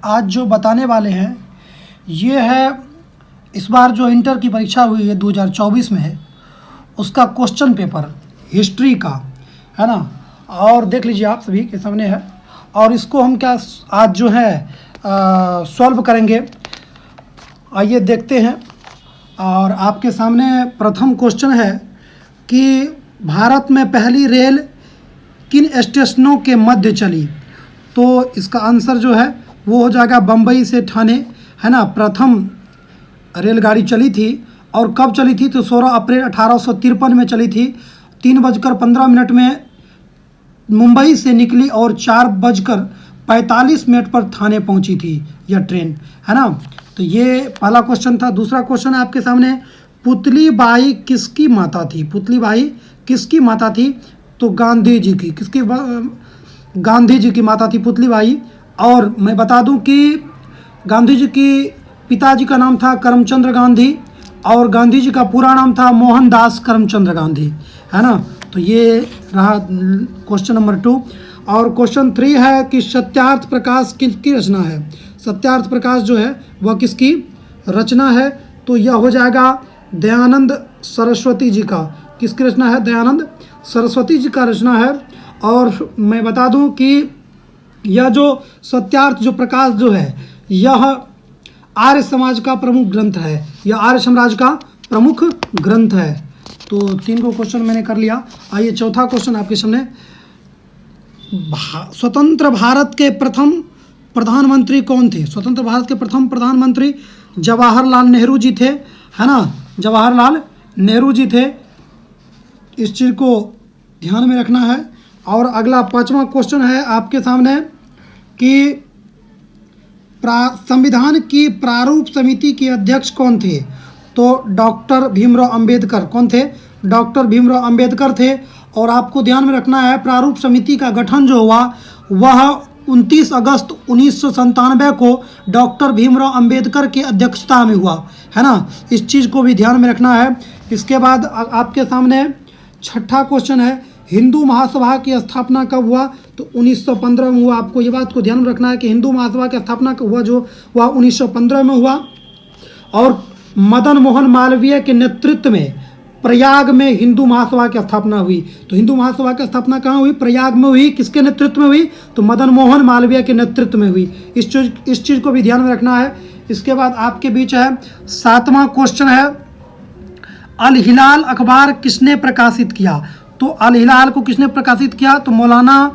आज जो बताने वाले हैं ये है इस बार जो इंटर की परीक्षा हुई है 2024 में है उसका क्वेश्चन पेपर हिस्ट्री का, है ना। और देख लीजिए आप सभी के सामने है और इसको हम क्या आज जो है सॉल्व करेंगे। आइए देखते हैं। और आपके सामने प्रथम क्वेश्चन है कि भारत में पहली रेल किन स्टेशनों के मध्य चली। तो इसका आंसर जो है वो हो जाएगा बम्बई से ठाणे, है ना। प्रथम रेलगाड़ी चली थी और कब चली थी तो 16 अप्रैल 1853 में चली थी। 3:15 में मुंबई से निकली और 4:45 पर ठाणे पहुंची थी यह ट्रेन, है ना। तो ये पहला क्वेश्चन था। दूसरा क्वेश्चन है आपके सामने, पुतली बाई किसकी माता थी। पुतली बाई किसकी माता थी तो गांधी जी की। किसकी गांधी जी की माता थी पुतली बाई। और मैं बता दूं कि गांधी जी की पिताजी का नाम था करमचंद गांधी और गांधी जी का पूरा नाम था मोहनदास करमचंद गांधी, है ना। तो ये रहा क्वेश्चन नंबर 2। और क्वेश्चन 3 है कि सत्यार्थ प्रकाश किसकी रचना है। सत्यार्थ प्रकाश जो है वह किसकी रचना है तो यह हो जाएगा दयानंद सरस्वती जी का। किसकी रचना है, दयानंद सरस्वती जी का रचना है। और मैं बता दूं कि यह जो सत्यार्थ जो प्रकाश जो है यह आर्य समाज का प्रमुख ग्रंथ है, यह आर्य समाज का प्रमुख ग्रंथ है। तो 3 को क्वेश्चन मैंने कर लिया। आइए चौथा क्वेश्चन आपके सामने, स्वतंत्र भारत के प्रथम प्रधानमंत्री कौन थे। स्वतंत्र भारत के प्रथम प्रधानमंत्री जवाहरलाल नेहरू जी थे, है ना। जवाहरलाल नेहरू जी थे, इस चीज़ को ध्यान में रखना है। और अगला 5वां क्वेश्चन है आपके सामने कि संविधान की प्रारूप समिति के अध्यक्ष कौन थे तो डॉक्टर भीमराव अंबेडकर। कौन थे, डॉक्टर भीमराव अंबेडकर थे। और आपको ध्यान में रखना है प्रारूप समिति का गठन जो हुआ वह 29 अगस्त 1997 को डॉक्टर भीमराव अंबेडकर की अध्यक्षता में हुआ, है ना। इस चीज़ को भी ध्यान में रखना है। इसके बाद आपके सामने छठा क्वेश्चन है, हिंदू महासभा की स्थापना कब हुआ तो 1915 में हुआ। आपको ये बात को ध्यान में रखना है कि हिंदू महासभा की स्थापना कब हुआ जो वह 1915 में हुआ। और मदन मोहन मालवीय के नेतृत्व में प्रयाग में हिंदू महासभा की स्थापना हुई। तो हिंदू महासभा की स्थापना कहाँ हुई, प्रयाग में हुई। किसके नेतृत्व में हुई तो मदन मोहन मालवीय के नेतृत्व में हुई। इस चीज़ को भी ध्यान में रखना है। इसके बाद आपके बीच है 7वां क्वेश्चन है, अल हिलाल अखबार किसने प्रकाशित किया। तो अल हिलाल को किसने प्रकाशित किया तो मौलाना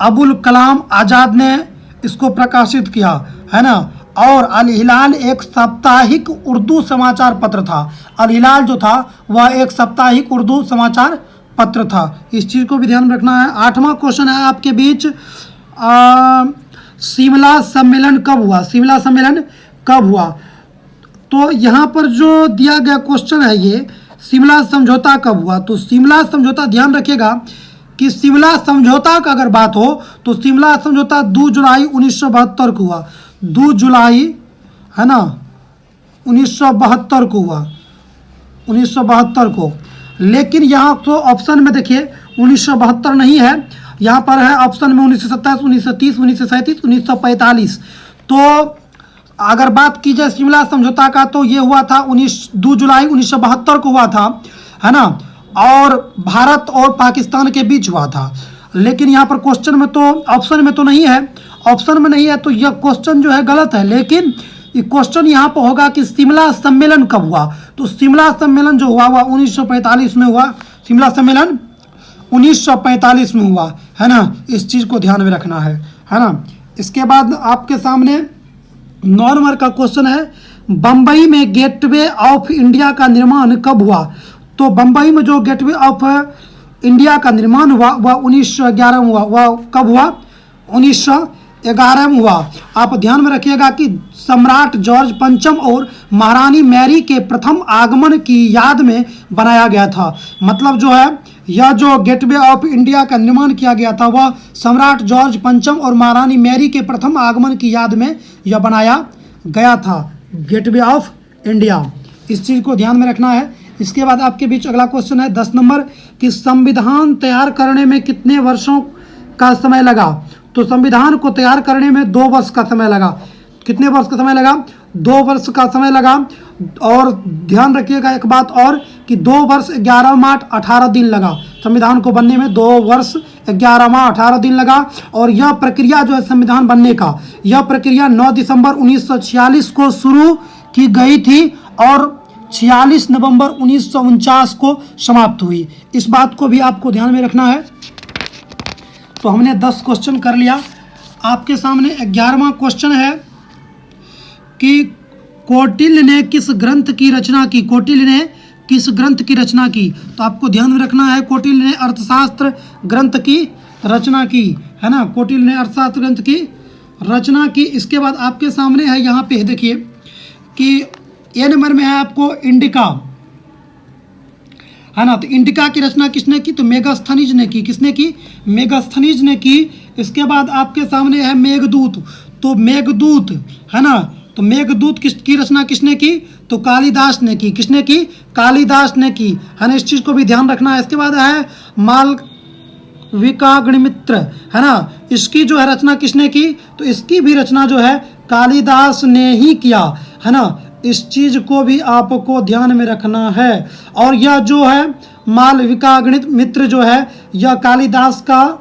अबुल कलाम आज़ाद ने इसको प्रकाशित किया, है ना। और अल हिलाल एक साप्ताहिक उर्दू समाचार पत्र था। अल हिलाल जो था वह एक साप्ताहिक उर्दू समाचार पत्र था। इस चीज़ को भी ध्यान में रखना है। 8वां क्वेश्चन है आपके बीच, शिमला सम्मेलन कब हुआ। शिमला सम्मेलन कब हुआ तो यहाँ पर जो दिया गया क्वेश्चन है ये शिमला समझौता कब हुआ। तो शिमला समझौता ध्यान रखिएगा कि शिमला समझौता का अगर बात हो तो शिमला समझौता 2 जुलाई 1972 को हुआ। 2 जुलाई, है ना, 1972 को हुआ, 1972 को। लेकिन यहाँ तो ऑप्शन में देखिए 1972 नहीं है, यहाँ पर है ऑप्शन में 1927, 1930, 1937, 1945। तो अगर बात की जाए शिमला समझौता का तो ये हुआ था 2 जुलाई 1972 को हुआ था, है ना। और भारत और पाकिस्तान के बीच हुआ था। लेकिन यहाँ पर क्वेश्चन में तो ऑप्शन में तो नहीं है, ऑप्शन में नहीं है तो यह क्वेश्चन जो है गलत है। लेकिन ये क्वेश्चन यहाँ पर होगा कि शिमला सम्मेलन कब हुआ। तो शिमला सम्मेलन जो हुआ वह 1945 में हुआ। शिमला सम्मेलन 1945 में हुआ, है ना। इस चीज़ को ध्यान में रखना है ना। इसके बाद आपके सामने 9 नंबर का क्वेश्चन है, बम्बई में गेटवे ऑफ इंडिया का निर्माण कब हुआ। तो बम्बई में जो गेटवे ऑफ इंडिया का निर्माण हुआ वह 1911 में हुआ। वह कब हुआ 1911 में हुआ। आप ध्यान में रखिएगा कि सम्राट जॉर्ज पंचम और महारानी मैरी के प्रथम आगमन की याद में बनाया गया था। मतलब जो है यह जो गेटवे ऑफ इंडिया का निर्माण किया गया था वह सम्राट जॉर्ज पंचम और महारानी मैरी के प्रथम आगमन की याद में यह बनाया गया था, गेटवे ऑफ इंडिया। इस चीज़ को ध्यान में रखना है। इसके बाद आपके बीच अगला क्वेश्चन है 10 नंबर कि संविधान तैयार करने में कितने वर्षों का समय लगा। तो संविधान को तैयार करने में 2 वर्ष का समय लगा। कितने वर्ष का समय लगा? 2 वर्ष का समय लगा। और ध्यान रखिएगा एक बात और कि 2 वर्ष 11 माह 18 दिन लगा संविधान को बनने में। 2 वर्ष 11 माह 18 दिन लगा। और यह प्रक्रिया जो है संविधान बनने का, यह प्रक्रिया 9 दिसंबर 1946 को शुरू की गई थी और 46 नवंबर 1949 को समाप्त हुई। इस बात को भी आपको ध्यान में रखना है। तो हमने 10 क्वेश्चन कर लिया। आपके सामने 11वां क्वेश्चन है कि कौटिल्य ने किस ग्रंथ की रचना की? कौटिल्य ने किस ग्रंथ की रचना की? तो आपको ध्यान में रखना है, कौटिल्य ने अर्थशास्त्र ग्रंथ की रचना की, है ना। कौटिल्य ने अर्थशास्त्र ग्रंथ की रचना की। इसके बाद आपके सामने है, यहाँ पे देखिए कि ए नंबर में है आपको इंडिका, है ना। तो इंडिका की रचना किसने की? तो मेगास्थनीज ने की। किसने की? मेगास्थनीज ने की। इसके बाद आपके सामने है मेघदूत। तो मेघदूत, है ना, तो मेघदूत किसकी रचना किसने की? तो कालिदास ने की। किसने की? कालिदास ने की, है ना। इस चीज़ को भी ध्यान रखना है। इसके बाद है मालविकाग्निमित्र, है ना। इसकी जो है रचना किसने की? तो इसकी भी रचना जो है कालिदास ने ही किया, है ना। इस चीज़ को भी आपको ध्यान में रखना है। और यह जो है मालविकाग्निमित्र जो है यह कालिदास का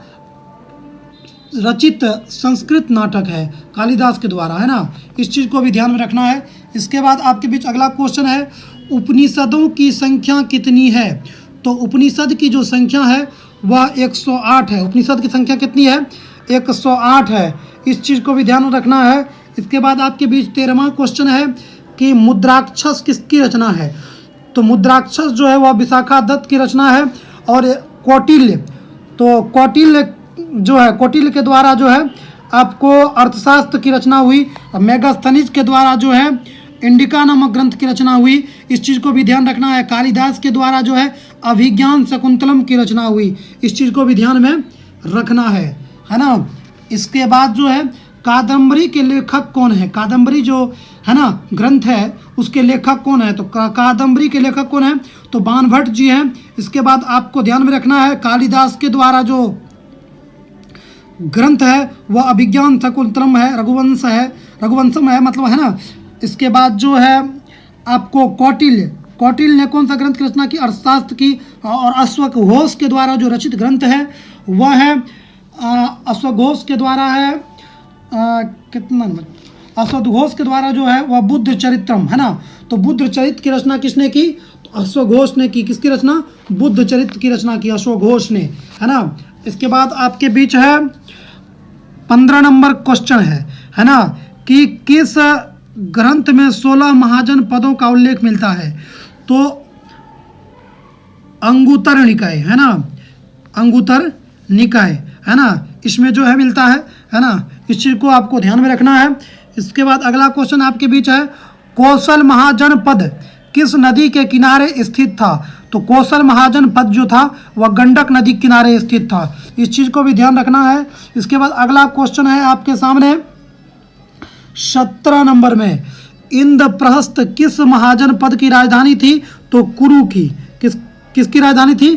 रचित संस्कृत नाटक है, कालिदास के द्वारा, है ना। इस चीज़ को भी ध्यान में रखना है। इसके बाद आपके बीच अगला क्वेश्चन है, उपनिषदों की संख्या कितनी है? तो उपनिषद की जो संख्या है वह 108 है। उपनिषद की संख्या कितनी है? 108 है। इस चीज़ को भी ध्यान में रखना है। इसके बाद आपके बीच 13वां क्वेश्चन है कि मुद्राक्षस किसकी रचना है? तो मुद्राक्षस जो है वह विशाखा दत्त की रचना है। और कौटिल्य, तो कौटिल्य जो है, कौटिल्य के द्वारा जो है आपको अर्थशास्त्र की रचना हुई। मेगास्थनीज के द्वारा जो है इंडिका नामक ग्रंथ की रचना हुई। इस चीज़ को भी ध्यान रखना है। कालिदास के द्वारा जो है अभिज्ञान शकुंतलम की रचना हुई। इस चीज़ को भी ध्यान में रखना है ना। इसके बाद जो है कादम्बरी के लेखक कौन है? कादम्बरी जो है ना ग्रंथ है उसके लेखक कौन है? तो कादम्बरी के लेखक कौन है? तो बाणभट्ट जी हैं। इसके बाद आपको ध्यान में रखना है कालिदास के द्वारा जो ग्रंथ है वह अभिज्ञान शकुंतलम है, रघुवंशम है, मतलब, है ना। इसके बाद जो है आपको कौटिल्य ने कौन सा ग्रंथ की रचना की? अर्थशास्त्र की। और अश्वघोष के द्वारा जो रचित ग्रंथ है वह है अश्वघोष के द्वारा है अश्वघोष के द्वारा जो है वह बुद्ध चरित्रम, है ना। तो बुद्ध चरित्र की रचना किसने की? तो अश्वघोष ने की। किसकी रचना? बुद्ध चरित्र की रचना की अश्वघोष ने, है ना। इसके बाद आपके बीच है 15 नंबर क्वेश्चन है ना, कि किस ग्रंथ में 16 महाजन पदों का उल्लेख मिलता है? तो अंगुत्तर निकाय, है ना, अंगुत्तर निकाय, है ना, इसमें जो है मिलता है ना। इस चीज़ को आपको ध्यान में रखना है। इसके बाद अगला क्वेश्चन आपके बीच है, कौशल महाजनपद किस नदी के किनारे स्थित था? तो कौशल महाजनपद जो था वह गंडक नदी के किनारे स्थित था। इस चीज़ को भी ध्यान रखना है। इसके बाद अगला क्वेश्चन है आपके सामने 17 नंबर में, इंद्रप्रस्थ किस महाजनपद की राजधानी थी? तो कुरु की। किसकी राजधानी थी?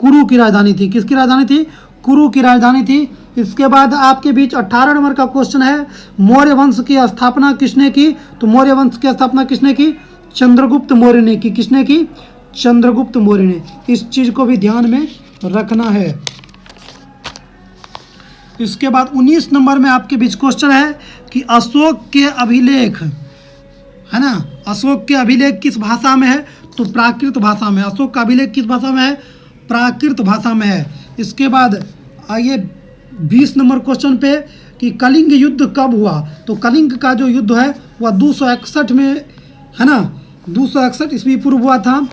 कुरु की राजधानी थी। किसकी राजधानी थी? कुरु की राजधानी थी। इसके बाद आपके बीच 18 नंबर का क्वेश्चन है, मौर्य वंश की स्थापना किसने की? तो मौर्य वंश की स्थापना किसने की? चंद्रगुप्त मौर्य ने की। किसने की? चंद्रगुप्त मौर्य ने। इस चीज़ को भी ध्यान में रखना है। इसके बाद 19 नंबर में आपके बीच क्वेश्चन है कि अशोक के अभिलेख, है ना, अशोक के अभिलेख किस भाषा में है? तो प्राकृत भाषा में। अशोक का अभिलेख किस भाषा में है? प्राकृत भाषा में है। इसके बाद आइए 20 नंबर क्वेश्चन पे कि कलिंग युद्ध कब हुआ? तो कलिंग का जो युद्ध है वह 261 में, है ना, 261 ईस्वी पूर्व हुआ था।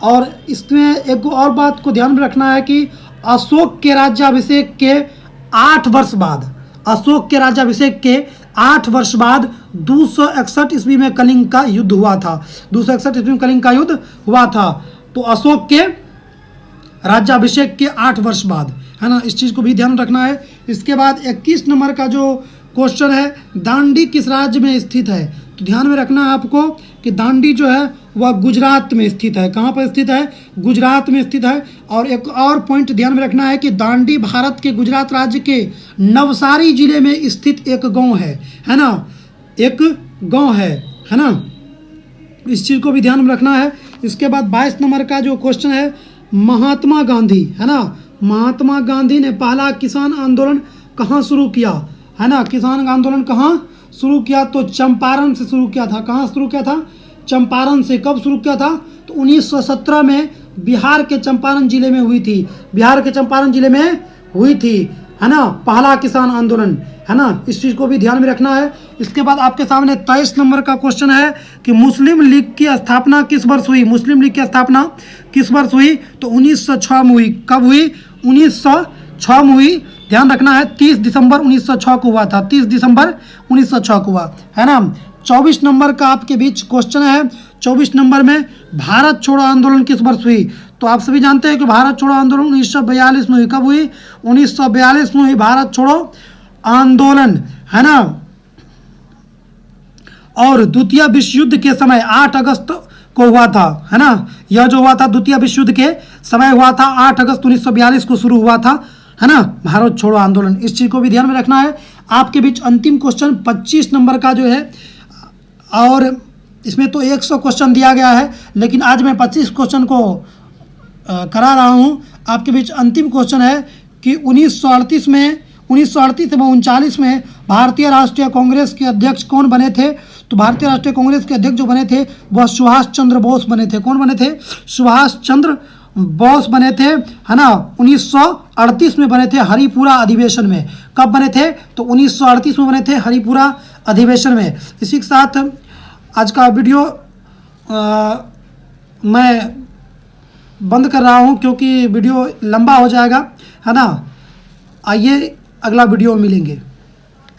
और इसमें एक और बात को ध्यान में रखना है कि अशोक के राज्याभिषेक के 8 वर्ष बाद, अशोक के राज्याभिषेक के 8 वर्ष बाद 261 ईस्वी में कलिंग का युद्ध हुआ था। 261 ईस्वी में कलिंग का युद्ध हुआ था। तो अशोक के राज्याभिषेक के 8 वर्ष बाद, है ना। इस चीज़ को भी ध्यान रखना है। इसके बाद 21 नंबर का जो क्वेश्चन है, दांडी किस राज्य में स्थित है? तो ध्यान में रखना है आपको कि दांडी जो है वह गुजरात में स्थित है। कहाँ पर स्थित है? गुजरात में स्थित है। और एक और पॉइंट ध्यान में रखना है कि दांडी भारत के गुजरात राज्य के नवसारी जिले में स्थित एक गांव है ना। एक गांव है ना, इस चीज़ को भी ध्यान में रखना है। इसके बाद 22 नंबर का जो क्वेश्चन है, महात्मा गांधी है ना, महात्मा गांधी ने पहला किसान आंदोलन कहाँ शुरू किया, है ना, किसान आंदोलन कहाँ शुरू किया, तो चंपारण से शुरू किया था। कहाँ शुरू किया था? चंपारण से। कब शुरू किया था? तो 1917 में बिहार के चंपारण जिले में हुई थी, बिहार के चंपारण जिले में हुई थी, है ना, पहला किसान आंदोलन, है ना, इस चीज़ को भी ध्यान में रखना है। इसके बाद आपके सामने 23 नंबर का क्वेश्चन है कि मुस्लिम लीग की स्थापना किस वर्ष हुई, मुस्लिम लीग की स्थापना किस वर्ष हुई, तो 1906 में हुई। कब हुई? 1906 में हुई। ध्यान रखना है 30 दिसंबर 1906 को हुआ था, 30 दिसंबर 1906 को हुआ, है ना। 24 नंबर का आपके बीच क्वेश्चन है, 24 नंबर में भारत छोड़ो आंदोलन किस वर्ष हुई, तो आप सभी जानते हैं कि भारत छोड़ो आंदोलन 1942 में हुई। कब हुई? 1942 में हुई भारत छोड़ो आंदोलन, है ना। और द्वितीय विश्व युद्ध के समय 8 अगस्त को हुआ था, है ना, यह जो हुआ था द्वितीय विश्व युद्ध के समय हुआ था, 8 अगस्त 1942 को शुरू हुआ था, है ना, भारत छोड़ो आंदोलन। इस चीज़ को भी ध्यान में रखना है। आपके बीच अंतिम क्वेश्चन 25 नंबर का जो है, और इसमें तो 100 क्वेश्चन दिया गया है, लेकिन आज मैं 25 क्वेश्चन को करा रहा हूँ। आपके बीच अंतिम क्वेश्चन है कि 1938 में 1938 एवं 1939 में भारतीय राष्ट्रीय कांग्रेस के अध्यक्ष कौन बने थे, तो भारतीय राष्ट्रीय कांग्रेस के अध्यक्ष जो बने थे वह सुभाष चंद्र बोस बने थे। कौन बने थे? सुभाष चंद्र बोस बने थे, है ना। 1938 में बने थे हरिपुरा अधिवेशन में। कब बने थे? तो 1938 में बने थे हरिपुरा अधिवेशन में। इसी के साथ आज का वीडियो मैं बंद कर रहा हूँ क्योंकि वीडियो लंबा हो जाएगा, है ना। आइए अगला वीडियो में मिलेंगे।